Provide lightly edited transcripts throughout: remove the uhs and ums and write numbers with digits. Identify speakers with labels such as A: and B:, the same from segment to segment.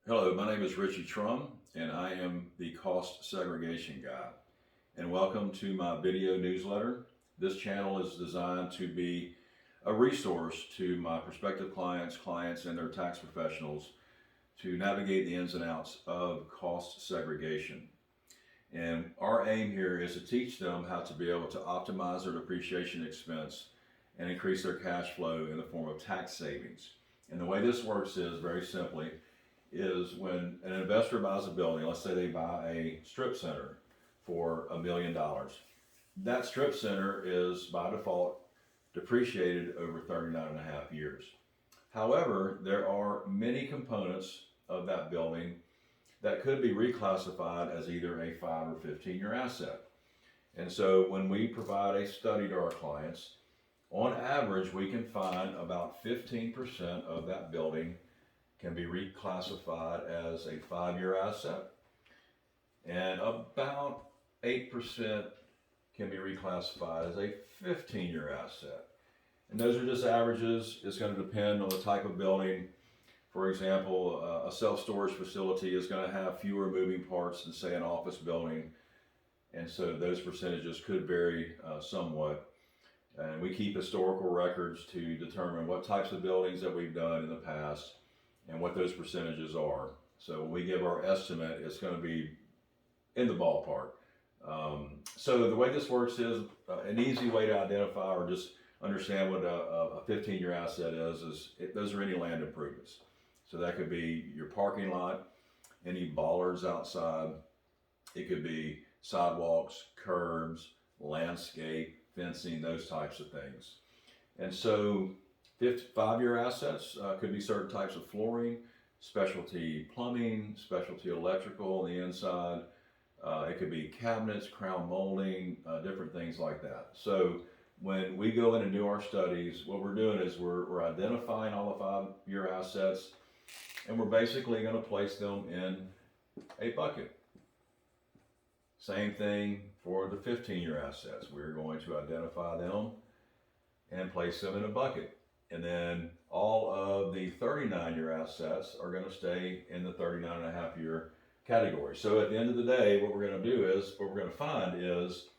A: Hello, my name is Richie Trum, and I am the Cost Segregation Guy. And welcome to my video newsletter. This channel is designed to be a resource to my prospective clients, and their tax professionals to navigate the ins and outs of cost segregation. And our aim here is to teach them how to be able to optimize their depreciation expense and increase their cash flow in the form of tax savings. And the way this works is very simply is when an investor buys a building, let's say they buy a strip center for $1 million. That strip center is by default depreciated over 39 and a half years. However, there are many components of that building that could be reclassified as either a 5 or 15-year asset. And so when we provide a study to our clients, on average, we can find about 15% of that building can be reclassified as a 5-year asset, and about 8% can be reclassified as a 15-year asset. And those are just averages. It's going to depend on the type of building. For example, a self-storage facility is going to have fewer moving parts than, say, an office building, and so those percentages could vary somewhat. And we keep historical records to determine what types of buildings that we've done in the past and what those percentages are. So when we give our estimate, it's going to be in the ballpark. So the way this works is an easy way to identify or just understand what a 15-year asset is those are any land improvements. So that could be your parking lot, any bollards outside. It could be sidewalks, curbs, landscape, fencing, those types of things. And so 5-year assets could be certain types of flooring, specialty plumbing, specialty electrical on the inside. It could be cabinets, crown molding, different things like that. So when we go in and do our studies, what we're doing is we're identifying all the 5-year assets, and we're basically going to place them in a bucket. Same thing for the 15-year assets. We're going to identify them and place them in a bucket. And then all of the 39-year assets are going to stay in the 39 and a half year category. So at the end of the day, what we're going to do is, what we're going to find is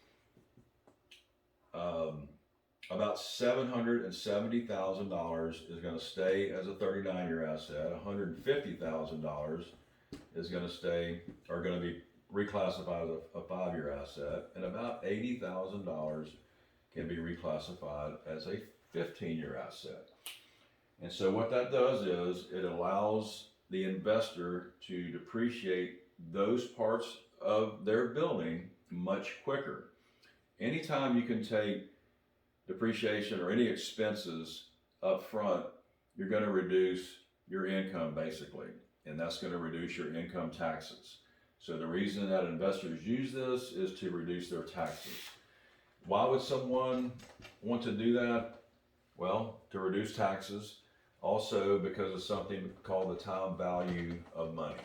A: about $770,000 is going to stay as a 39-year asset. $150,000 is going to stay, or going to be reclassified as a 5-year asset, and about $80,000 can be reclassified as a 15-year asset. And so what that does is it allows the investor to depreciate those parts of their building much quicker. Anytime you can take depreciation or any expenses up front, you're going to reduce your income basically, and that's going to reduce your income taxes. So the reason that investors use this is to reduce their taxes. Why would someone want to do that? Well, to reduce taxes, also because of something called the time value of money.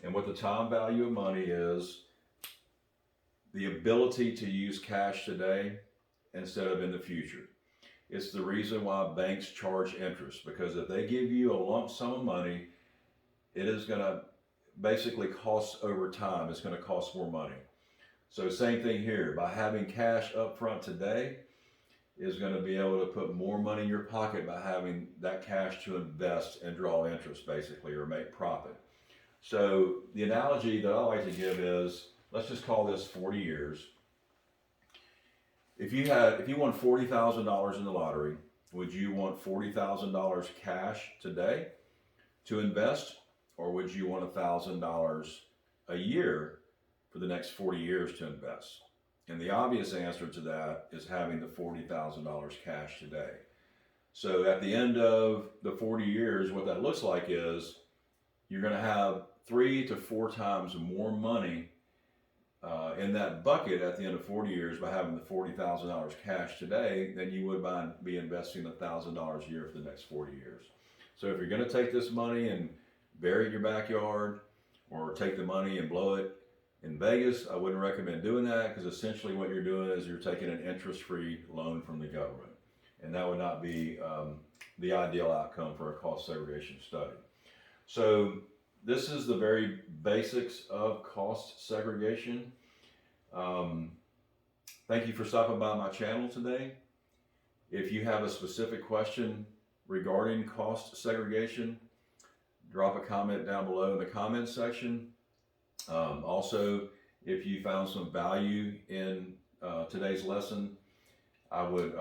A: And what the time value of money is, the ability to use cash today instead of in the future. It's the reason why banks charge interest, because if they give you a lump sum of money, it is going to basically cost over time. It's going to cost more money. So same thing here. By having cash up front today, is going to be able to put more money in your pocket by having that cash to invest and draw interest basically, or make profit. So the analogy that I like to give is, let's just call this 40 years. If you won $40,000 in the lottery, would you want $40,000 cash today to invest, or would you want $1,000 a year for the next 40 years to invest? And the obvious answer to that is having the $40,000 cash today. So at the end of the 40 years, what that looks like is you're going to have 3 to 4 times more money in that bucket at the end of 40 years by having the $40,000 cash today than you would be investing $1,000 a year for the next 40 years. So if you're going to take this money and bury it in your backyard, or take the money and blow it in Vegas, I wouldn't recommend doing that, because essentially what you're doing is you're taking an interest-free loan from the government. And that would not be the ideal outcome for a cost segregation study. So this is the very basics of cost segregation. Um, Thank you for stopping by my channel today. If you have a specific question regarding cost segregation, drop a comment down below in the comments section. Also, if you found some value in today's lesson, I would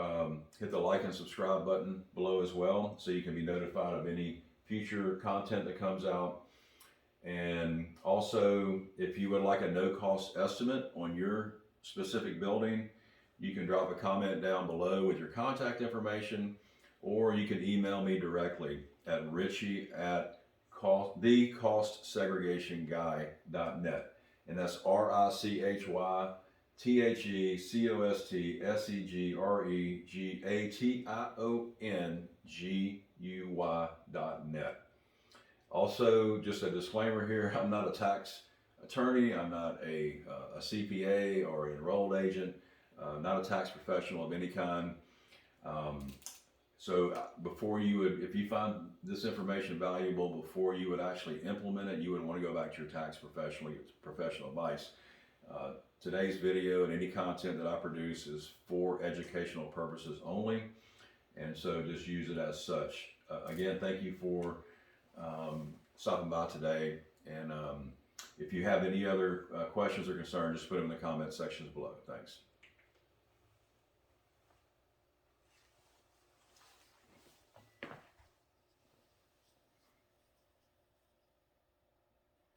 A: hit the like and subscribe button below as well, so you can be notified of any future content that comes out. And also, if you would like a no-cost estimate on your specific building, you can drop a comment down below with your contact information, or you can email me directly at richie@thecostsegregationguy.net. And that's RICHYTHESEGREGATIONGUY.net. Also, just a disclaimer here, I'm not a tax attorney, I'm not a CPA or an enrolled agent, not a tax professional of any kind. So before you would, if you find this information valuable, before you would actually implement it, you would want to go back to your tax professional, get professional advice. Today's video and any content that I produce is for educational purposes only, and so just use it as such. Again, thank you for stopping by today, and if you have any other questions or concerns, just put them in the comment sections below. Thanks.